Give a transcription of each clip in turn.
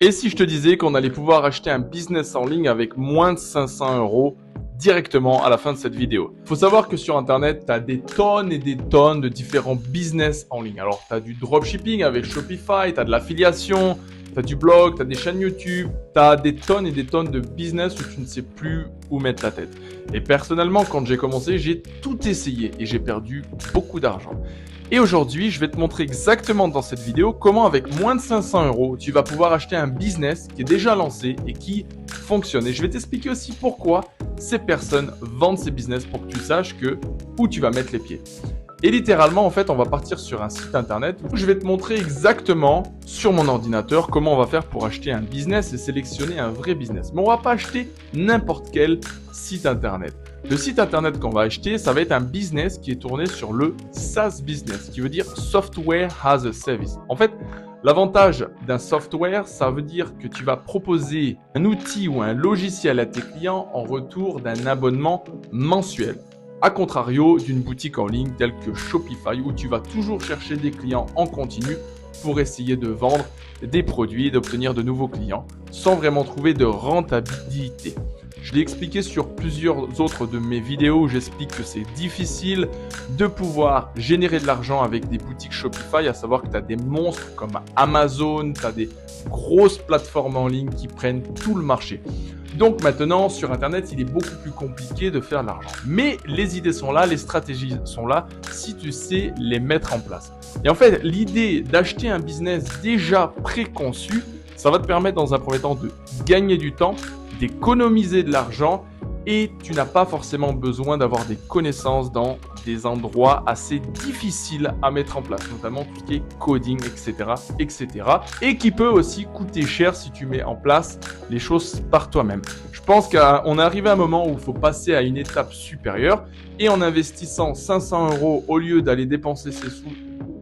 Et si je te disais qu'on allait pouvoir acheter un business en ligne avec moins de 500 euros directement à la fin de cette vidéo. Il faut savoir que sur Internet, tu as des tonnes et des tonnes de différents business en ligne. Alors, tu as du dropshipping avec Shopify, tu as de l'affiliation, tu as du blog, tu as des chaînes YouTube, tu as des tonnes et des tonnes de business où tu ne sais plus où mettre ta tête. Et personnellement, quand j'ai commencé, j'ai tout essayé et j'ai perdu beaucoup d'argent. Et aujourd'hui, je vais te montrer exactement dans cette vidéo comment avec moins de 500 euros, tu vas pouvoir acheter un business qui est déjà lancé et qui fonctionne. Et je vais t'expliquer aussi pourquoi ces personnes vendent ces business pour que tu saches où tu vas mettre les pieds. Et littéralement, en fait, on va partir sur un site internet où je vais te montrer exactement sur mon ordinateur comment on va faire pour acheter un business et sélectionner un vrai business. Mais on va pas acheter n'importe quel site internet. Le site internet qu'on va acheter, ça va être un business qui est tourné sur le SaaS business, qui veut dire Software as a Service. En fait, l'avantage d'un software, ça veut dire que tu vas proposer un outil ou un logiciel à tes clients en retour d'un abonnement mensuel. A contrario d'une boutique en ligne telle que Shopify où tu vas toujours chercher des clients en continu pour essayer de vendre des produits et d'obtenir de nouveaux clients sans vraiment trouver de rentabilité. Je l'ai expliqué sur plusieurs autres de mes vidéos où j'explique que c'est difficile de pouvoir générer de l'argent avec des boutiques Shopify, à savoir que tu as des monstres comme Amazon, tu as des grosses plateformes en ligne qui prennent tout le marché. Donc maintenant, sur Internet, il est beaucoup plus compliqué de faire de l'argent. Mais les idées sont là, les stratégies sont là, si tu sais les mettre en place. Et en fait, l'idée d'acheter un business déjà préconçu, ça va te permettre dans un premier temps de gagner du temps, d'économiser de l'argent et tu n'as pas forcément besoin d'avoir des connaissances dans des endroits assez difficiles à mettre en place, notamment tout ce qui est coding, etc., etc. Et qui peut aussi coûter cher si tu mets en place les choses par toi-même. Je pense qu'on est arrivé à un moment où il faut passer à une étape supérieure et en investissant 500 euros au lieu d'aller dépenser ses sous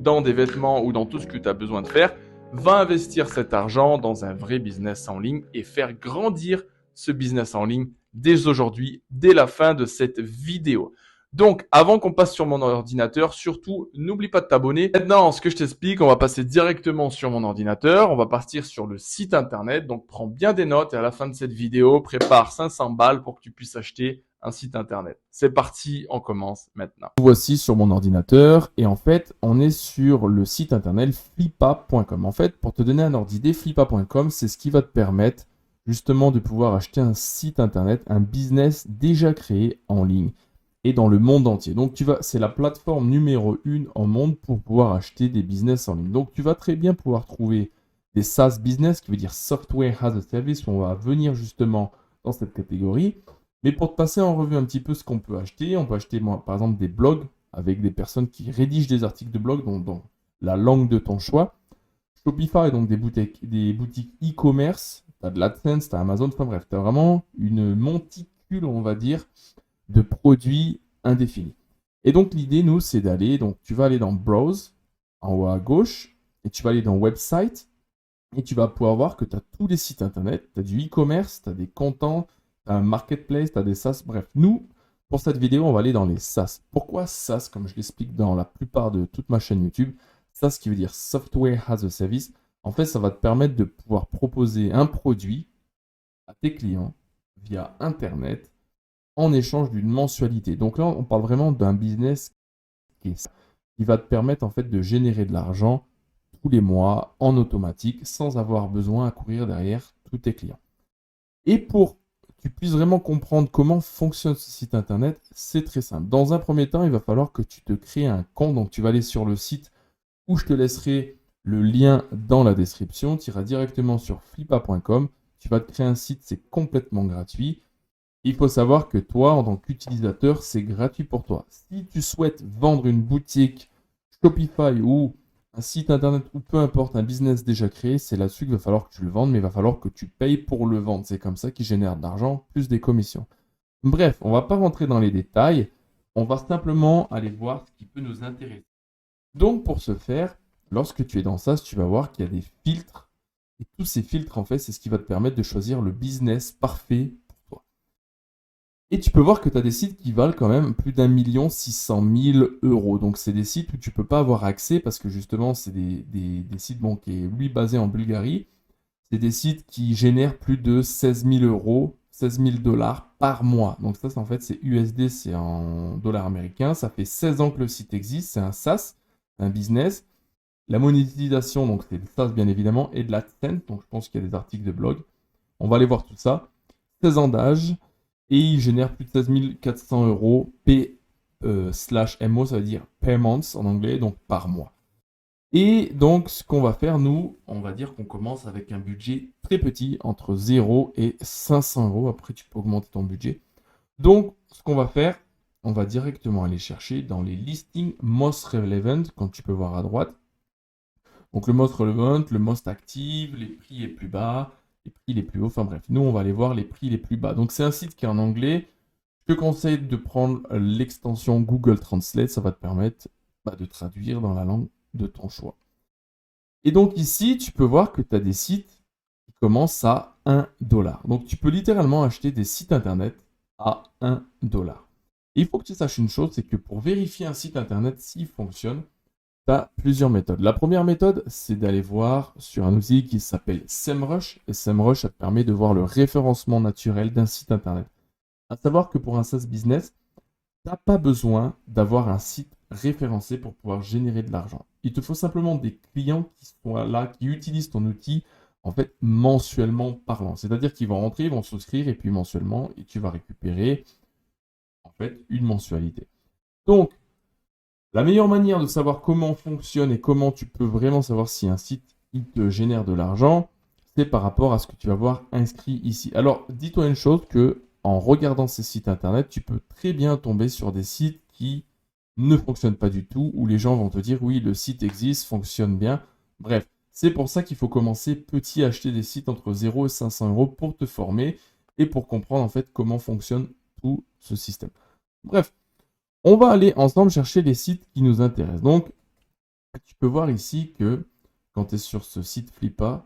dans des vêtements ou dans tout ce que tu as besoin de faire, va investir cet argent dans un vrai business en ligne et faire grandir ce business en ligne dès aujourd'hui, dès la fin de cette vidéo. Donc, avant qu'on passe sur mon ordinateur, surtout, n'oublie pas de t'abonner. Maintenant, ce que je t'explique, on va passer directement sur mon ordinateur. On va partir sur le site internet. Donc, prends bien des notes et à la fin de cette vidéo, prépare 500 balles pour que tu puisses acheter un site internet. C'est parti, on commence maintenant. Voici sur mon ordinateur et en fait on est sur le site internet flippa.com. En fait, pour te donner un ordre d'idée, flippa.com, c'est ce qui va te permettre justement de pouvoir acheter un site internet, un business déjà créé en ligne et dans le monde entier. Donc c'est la plateforme numéro 1 au monde pour pouvoir acheter des business en ligne. Donc tu vas très bien pouvoir trouver des SaaS business, qui veut dire Software as a Service, où on va venir justement dans cette catégorie. Mais pour te passer en revue un petit peu ce qu'on peut acheter, on peut acheter par exemple des blogs avec des personnes qui rédigent des articles de blog dans la langue de ton choix. Shopify, donc des boutiques e-commerce, tu as de l'AdSense, tu as Amazon, enfin bref, tu as vraiment une monticule, on va dire, de produits indéfinis. Et donc l'idée, nous, c'est d'aller, donc tu vas aller dans Browse, en haut à gauche, et tu vas aller dans Website, et tu vas pouvoir voir que tu as tous les sites internet, tu as du e-commerce, tu as des contents, tu as un marketplace, tu as des SaaS. Bref, nous, pour cette vidéo, on va aller dans les SaaS. Pourquoi SaaS, comme je l'explique dans la plupart de toute ma chaîne YouTube? SaaS qui veut dire Software as a Service. En fait, ça va te permettre de pouvoir proposer un produit à tes clients via Internet en échange d'une mensualité. Donc là, on parle vraiment d'un business qui va te permettre en fait de générer de l'argent tous les mois en automatique sans avoir besoin à courir derrière tous tes clients. Et pour que tu puisses vraiment comprendre comment fonctionne ce site internet, c'est très simple. Dans un premier temps, il va falloir que tu te crées un compte. Donc tu vas aller sur le site où je te laisserai le lien dans la description. Tu iras directement sur flippa.com. Tu vas te créer un site, c'est complètement gratuit. Il faut savoir que toi, en tant qu'utilisateur, c'est gratuit pour toi. Si tu souhaites vendre une boutique Shopify ou un site internet ou peu importe, un business déjà créé, c'est là-dessus qu'il va falloir que tu le vendes, mais il va falloir que tu payes pour le vendre. C'est comme ça qu'il génère de l'argent, plus des commissions. Bref, on ne va pas rentrer dans les détails. On va simplement aller voir ce qui peut nous intéresser. Donc, pour ce faire, lorsque tu es dans SaaS, tu vas voir qu'il y a des filtres. Et tous ces filtres, en fait, c'est ce qui va te permettre de choisir le business parfait pour toi. Et tu peux voir que tu as des sites qui valent quand même plus d'1 600 000 euros. Donc, c'est des sites où tu ne peux pas avoir accès parce que justement, c'est des sites qui est, lui, basé en Bulgarie. c'est des sites qui génèrent plus de 16 000 euros, 16 000 dollars par mois. Donc ça, en fait, c'est USD, c'est en dollars américains. Ça fait 16 ans que le site existe. C'est un SaaS, un business. La monétisation, donc c'est le SaaS bien évidemment, et de l'AdSense. Donc je pense qu'il y a des articles de blog. On va aller voir tout ça. 16 ans d'âge. Et il génère plus de 16 400 euros P/MO, ça veut dire payments en anglais, donc par mois. Et donc, ce qu'on va faire, nous, on va dire qu'on commence avec un budget très petit, entre 0 et 500 euros. Après, tu peux augmenter ton budget. Donc, ce qu'on va faire, on va directement aller chercher dans les listings most relevant, comme tu peux voir à droite. Donc, le most relevant, le most active, les prix les plus bas, les prix les plus hauts. Enfin bref, nous, on va aller voir les prix les plus bas. Donc, c'est un site qui est en anglais. Je te conseille de prendre l'extension Google Translate. Ça va te permettre de traduire dans la langue de ton choix. Et donc ici, tu peux voir que tu as des sites qui commencent à 1 dollar. Donc tu peux littéralement acheter des sites internet à 1 dollar. Et il faut que tu saches une chose, c'est que pour vérifier un site internet s'il fonctionne, tu as plusieurs méthodes. La première méthode, c'est d'aller voir sur un outil qui s'appelle SEMrush. Et SEMrush, ça te permet de voir le référencement naturel d'un site internet. À savoir que pour un SaaS business, tu n'as pas besoin d'avoir un site référencé pour pouvoir générer de l'argent. Il te faut simplement des clients qui sont là, qui utilisent ton outil en fait mensuellement parlant. C'est-à-dire qu'ils vont rentrer, ils vont souscrire et puis mensuellement, et tu vas récupérer en fait une mensualité. Donc, la meilleure manière de savoir comment fonctionne et comment tu peux vraiment savoir si un site il te génère de l'argent, c'est par rapport à ce que tu vas voir inscrit ici. Alors, dis-toi une chose que en regardant ces sites internet, tu peux très bien tomber sur des sites qui ne fonctionnent pas du tout, où les gens vont te dire oui, le site existe, fonctionne bien. Bref, c'est pour ça qu'il faut commencer petit à acheter des sites entre 0 et 500 euros pour te former et pour comprendre en fait comment fonctionne tout ce système. Bref, on va aller ensemble chercher les sites qui nous intéressent. Donc, tu peux voir ici que quand tu es sur ce site Flippa,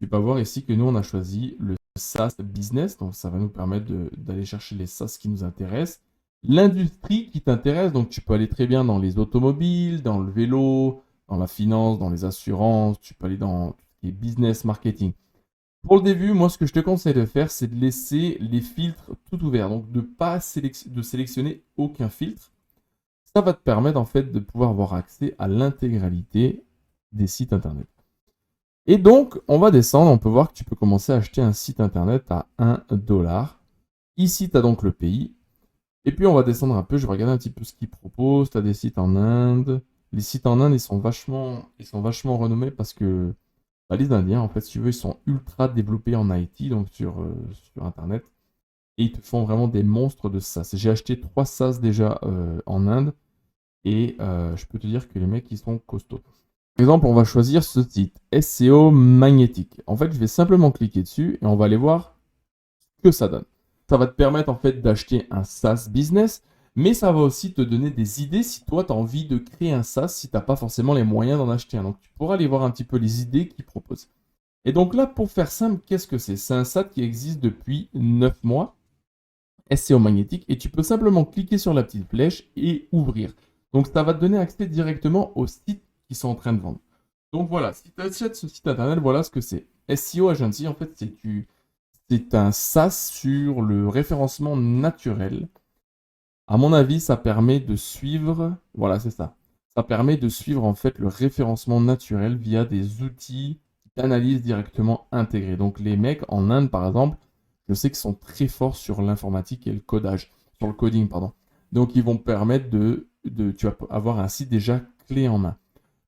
tu peux voir ici que nous, on a choisi le SaaS Business. Donc, ça va nous permettre d'aller chercher les SaaS qui nous intéressent. L'industrie qui t'intéresse, donc tu peux aller très bien dans les automobiles, dans le vélo, dans la finance, dans les assurances. Tu peux aller dans tout ce qui est business, marketing. Pour le début, moi, ce que je te conseille de faire, c'est de laisser les filtres tout ouverts. Donc, de ne pas sélectionner aucun filtre. Ça va te permettre, en fait, de pouvoir avoir accès à l'intégralité des sites Internet. Et donc, on va descendre. On peut voir que tu peux commencer à acheter un site Internet à 1 dollar. Ici, tu as donc le pays. Et puis, on va descendre un peu. Je vais regarder un petit peu ce qu'ils proposent. Tu as des sites en Inde. Les sites en Inde, ils sont vachement renommés parce que les Indiens, en fait, si tu veux, ils sont ultra développés en IT, donc sur Internet. Et ils te font vraiment des monstres de SaaS. J'ai acheté 3 SaaS déjà en Inde. Et je peux te dire que les mecs, ils sont costauds. Par exemple, on va choisir ce site, SEO magnétique. En fait, je vais simplement cliquer dessus et on va aller voir ce que ça donne. Ça va te permettre en fait d'acheter un SaaS business, mais ça va aussi te donner des idées si toi, tu as envie de créer un SaaS, si tu n'as pas forcément les moyens d'en acheter un. Donc, tu pourras aller voir un petit peu les idées qu'ils proposent. Et donc là, pour faire simple, qu'est-ce que c'est? C'est un SaaS qui existe depuis 9 mois, SEO magnétique, et tu peux simplement cliquer sur la petite flèche et ouvrir. Donc, ça va te donner accès directement au site qui sont en train de vendre. Donc voilà, si tu achètes ce site internet, voilà ce que c'est. SEO Agency, en fait, c'est un SaaS sur le référencement naturel. À mon avis, ça permet de suivre, voilà, c'est ça. Ça permet de suivre en fait le référencement naturel via des outils d'analyse directement intégrés. Donc les mecs en Inde, par exemple, je sais qu'ils sont très forts sur l'informatique et le codage, sur le coding, pardon. Donc ils vont permettre tu vas avoir un site déjà clé en main.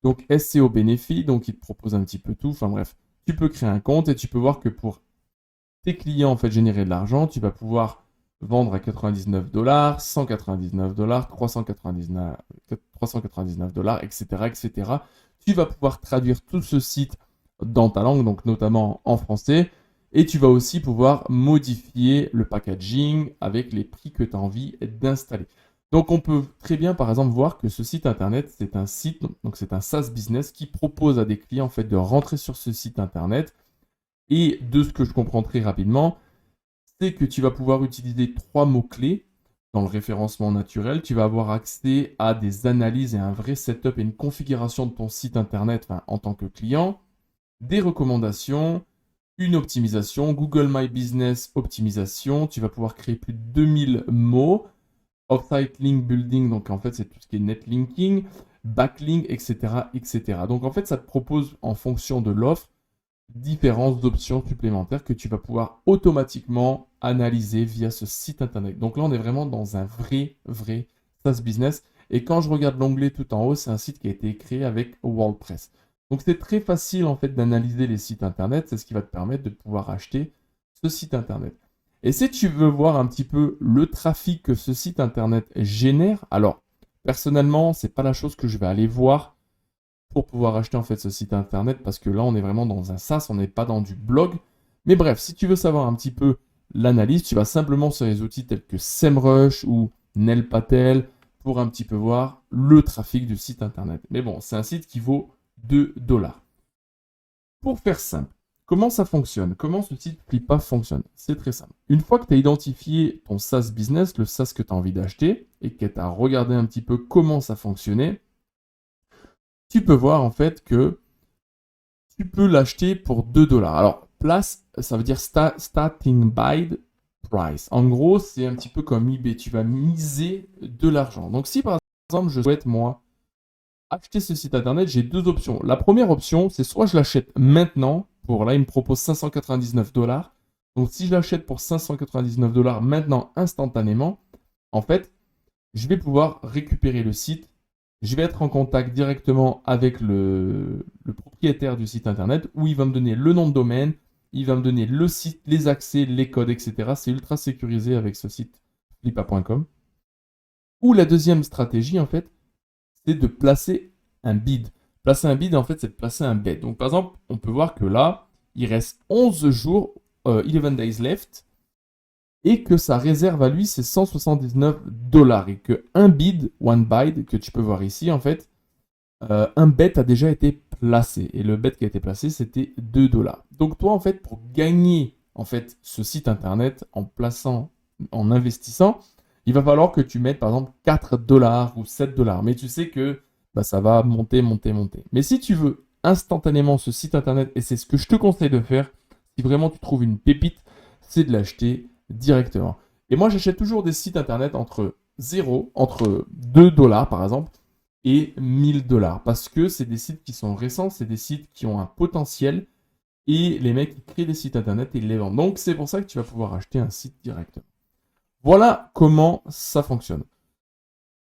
Donc SEO bénéfice, donc il te propose un petit peu tout. Enfin bref, tu peux créer un compte et tu peux voir que pour tes clients en fait générer de l'argent, tu vas pouvoir vendre à 99 dollars, 199 dollars, 399 dollars, etc., etc. Tu vas pouvoir traduire tout ce site dans ta langue, donc notamment en français. Et tu vas aussi pouvoir modifier le packaging avec les prix que tu as envie d'installer. Donc on peut très bien par exemple voir que ce site internet, c'est un site, donc c'est un SaaS business qui propose à des clients en fait de rentrer sur ce site internet. Et de ce que je comprends très rapidement, c'est que tu vas pouvoir utiliser 3 mots-clés dans le référencement naturel. Tu vas avoir accès à des analyses et un vrai setup et une configuration de ton site internet en tant que client, des recommandations, une optimisation, Google My Business optimisation. Tu vas pouvoir créer plus de 2000 mots. Off-site link building, donc en fait, c'est tout ce qui est netlinking, backlink, etc., etc. Donc en fait, ça te propose en fonction de l'offre différentes options supplémentaires que tu vas pouvoir automatiquement analyser via ce site internet. Donc là, on est vraiment dans un vrai SaaS business. Et quand je regarde l'onglet tout en haut, c'est un site qui a été créé avec WordPress. Donc c'est très facile en fait d'analyser les sites internet. C'est ce qui va te permettre de pouvoir acheter ce site internet. Et si tu veux voir un petit peu le trafic que ce site internet génère, alors personnellement, c'est pas la chose que je vais aller voir pour pouvoir acheter en fait ce site internet parce que là on est vraiment dans un SaaS, on n'est pas dans du blog. Mais bref, si tu veux savoir un petit peu l'analyse, tu vas simplement sur les outils tels que SEMrush ou Nelpatel pour un petit peu voir le trafic du site internet. Mais bon, c'est un site qui vaut 2 $. Pour faire simple, comment ça fonctionne? Comment ce site Flippa fonctionne? C'est très simple. Une fois que tu as identifié ton SaaS business, le SaaS que tu as envie d'acheter et que tu as regardé un petit peu comment ça fonctionnait, tu peux voir en fait que tu peux l'acheter pour 2 $. Alors, place, ça veut dire starting buy price. En gros, c'est un petit peu comme eBay. Tu vas miser de l'argent. Donc, si par exemple, je souhaite, moi, acheter ce site internet, j'ai deux options. La première option, c'est soit je l'achète maintenant. Pour là, il me propose 599 $. Donc, si je l'achète pour 599 $ maintenant, instantanément, en fait, je vais pouvoir récupérer le site. Je vais être en contact directement avec le propriétaire du site internet où il va me donner le nom de domaine, il va me donner le site, les accès, les codes, etc. C'est ultra sécurisé avec ce site flippa.com. Ou la deuxième stratégie, en fait, c'est de placer un bid. Placer un bid, en fait, c'est de placer un bet. Donc, par exemple, on peut voir que là, il reste 11 jours, 11 days left, et que sa réserve à lui, c'est 179 $. Et que un bid, one bid, que tu peux voir ici, en fait, un bet a déjà été placé. Et le bet qui a été placé, c'était 2 $. Donc toi, en fait, pour gagner en fait, ce site internet en plaçant, en investissant, il va falloir que tu mettes, par exemple, 4 $ ou 7 $. Mais tu sais que bah, ça va monter, monter, monter. Mais si tu veux instantanément ce site internet, et c'est ce que je te conseille de faire, si vraiment tu trouves une pépite, c'est de l'acheter directement. Et moi, j'achète toujours des sites internet entre 2 $ par exemple, et 1000 $ parce que c'est des sites qui sont récents, c'est des sites qui ont un potentiel et les mecs ils créent des sites internet et ils les vendent. Donc c'est pour ça que tu vas pouvoir acheter un site directement. Voilà comment ça fonctionne.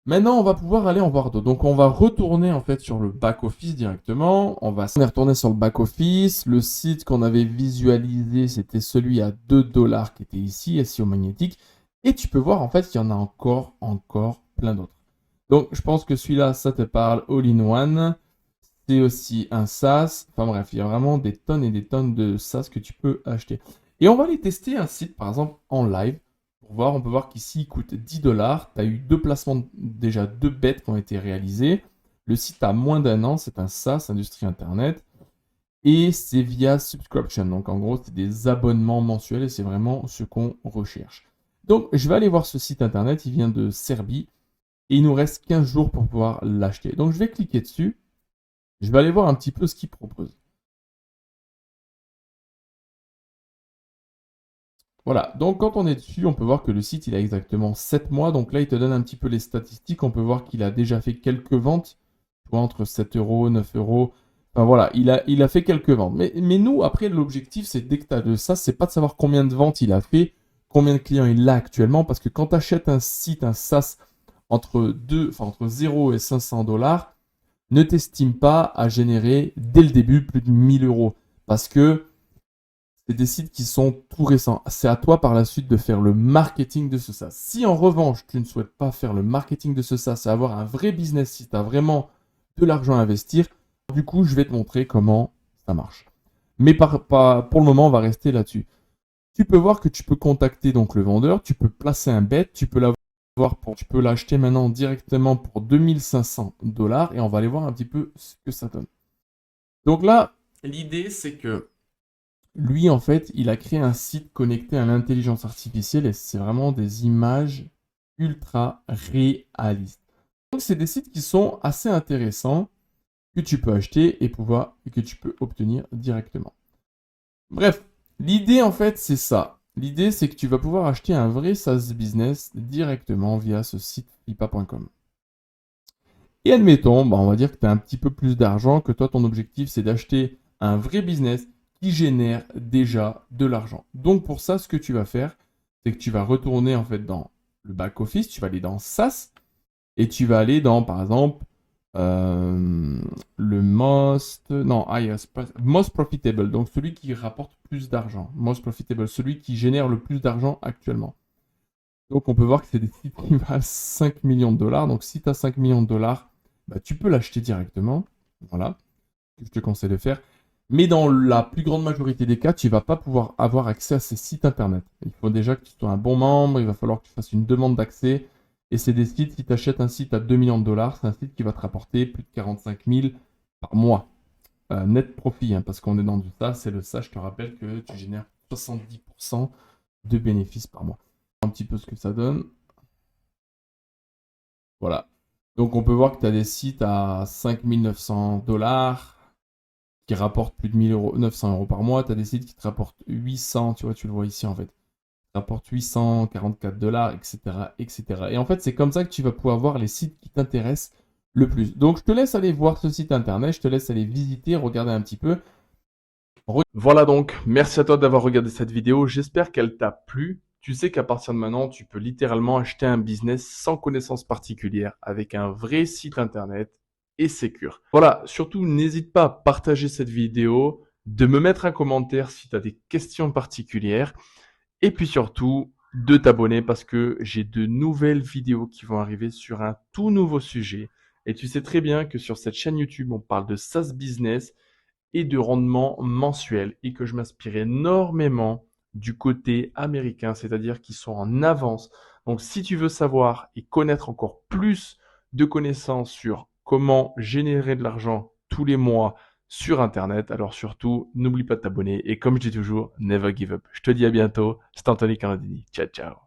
Maintenant, on va pouvoir aller en voir d'autres. Donc, on va retourner en fait sur le back-office directement. On est retourné sur le back-office. Le site qu'on avait visualisé, c'était celui à 2 $ qui était ici, SEO magnétique. Et tu peux voir en fait qu'il y en a encore plein d'autres. Donc, je pense que celui-là, ça te parle all-in-one. C'est aussi un SaaS. Enfin bref, il y a vraiment des tonnes et des tonnes de SaaS que tu peux acheter. Et on va aller tester un site, par exemple, en live. Pour voir, on peut voir qu'ici, il coûte 10 $. Tu as eu deux placements, déjà deux bets qui ont été réalisés. Le site a moins d'1 an. C'est un SaaS, Industrie Internet. Et c'est via subscription. Donc, en gros, c'est des abonnements mensuels et c'est vraiment ce qu'on recherche. Donc, je vais aller voir ce site Internet. Il vient de Serbie. Et il nous reste 15 jours pour pouvoir l'acheter. Donc, je vais cliquer dessus. Je vais aller voir un petit peu ce qu'il propose. Voilà, donc quand on est dessus, on peut voir que le site, il a exactement 7 mois. Donc là, il te donne un petit peu les statistiques. On peut voir qu'il a déjà fait quelques ventes, tu vois, entre 7 €, 9 €. Enfin voilà, il a fait quelques ventes. Mais nous, après, l'objectif, c'est dès que tu as de ça, c'est pas de savoir combien de ventes il a fait, combien de clients il a actuellement. Parce que quand tu achètes un site, un SaaS, entre 0 et 500 $, ne t'estime pas à générer dès le début plus de 1000 €. Parce que c'est des sites qui sont tout récents. C'est à toi par la suite de faire le marketing de ce SaaS. Si en revanche, tu ne souhaites pas faire le marketing de ce SaaS et avoir un vrai business, si tu as vraiment de l'argent à investir, du coup, je vais te montrer comment ça marche. Mais pour le moment, on va rester là-dessus. Tu peux voir que tu peux contacter donc le vendeur, tu peux placer un bet, tu peux tu peux l'acheter maintenant directement pour 2500 $ et on va aller voir un petit peu ce que ça donne. Donc là, l'idée c'est que lui, en fait, il a créé un site connecté à l'intelligence artificielle et c'est vraiment des images ultra réalistes. Donc, c'est des sites qui sont assez intéressants que tu peux acheter et que tu peux obtenir directement. Bref, L'idée, en fait, c'est ça. L'idée, c'est que tu vas pouvoir acheter un vrai SaaS business directement via ce site flippa.com. Et admettons, on va dire que tu as un petit peu plus d'argent, que toi, ton objectif, c'est d'acheter un vrai business qui génère déjà de l'argent. Donc, pour ça, ce que tu vas faire, c'est que tu vas retourner, en fait, dans le back-office, tu vas aller dans SaaS, et tu vas aller dans, par exemple, le most profitable, donc celui qui rapporte plus d'argent. Most profitable, celui qui génère le plus d'argent actuellement. Donc on peut voir que c'est des sites qui valent 5 millions de dollars. Donc si tu as 5 millions de dollars, tu peux l'acheter directement. Voilà, je te conseille de faire. Mais dans la plus grande majorité des cas, tu ne vas pas pouvoir avoir accès à ces sites internet. Il faut déjà que tu sois un bon membre, il va falloir que tu fasses une demande d'accès. Et c'est des sites, si tu achètes un site à 2 millions de dollars, c'est un site qui va te rapporter plus de 45 000 par mois. Net profit, hein, parce qu'on est dans du SaaS, c'est le SaaS, je te rappelle que tu génères 70% de bénéfices par mois. Un petit peu ce que ça donne. Voilà. Donc on peut voir que tu as des sites à 5 900 dollars qui rapportent plus de 900 euros par mois. Tu as des sites qui te rapportent 800, tu vois, tu le vois ici en fait. Rapporte 844 dollars, etc., etc. Et en fait, c'est comme ça que tu vas pouvoir voir les sites qui t'intéressent le plus. Donc, je te laisse aller voir ce site internet, je te laisse aller visiter, regarder un petit peu. Voilà donc, merci à toi d'avoir regardé cette vidéo, j'espère qu'elle t'a plu. Tu sais qu'à partir de maintenant, tu peux littéralement acheter un business sans connaissance particulière avec un vrai site internet et sécure. Voilà, surtout n'hésite pas à partager cette vidéo, de me mettre un commentaire si tu as des questions particulières et puis surtout de t'abonner parce que j'ai de nouvelles vidéos qui vont arriver sur un tout nouveau sujet. Et tu sais très bien que sur cette chaîne YouTube, on parle de SaaS business et de rendement mensuel et que je m'inspire énormément du côté américain, c'est-à-dire qu'ils sont en avance. Donc si tu veux savoir et connaître encore plus de connaissances sur comment générer de l'argent tous les mois sur Internet, alors surtout, n'oublie pas de t'abonner et comme je dis toujours, never give up. Je te dis à bientôt, c'est Anthony Candini. Ciao, ciao.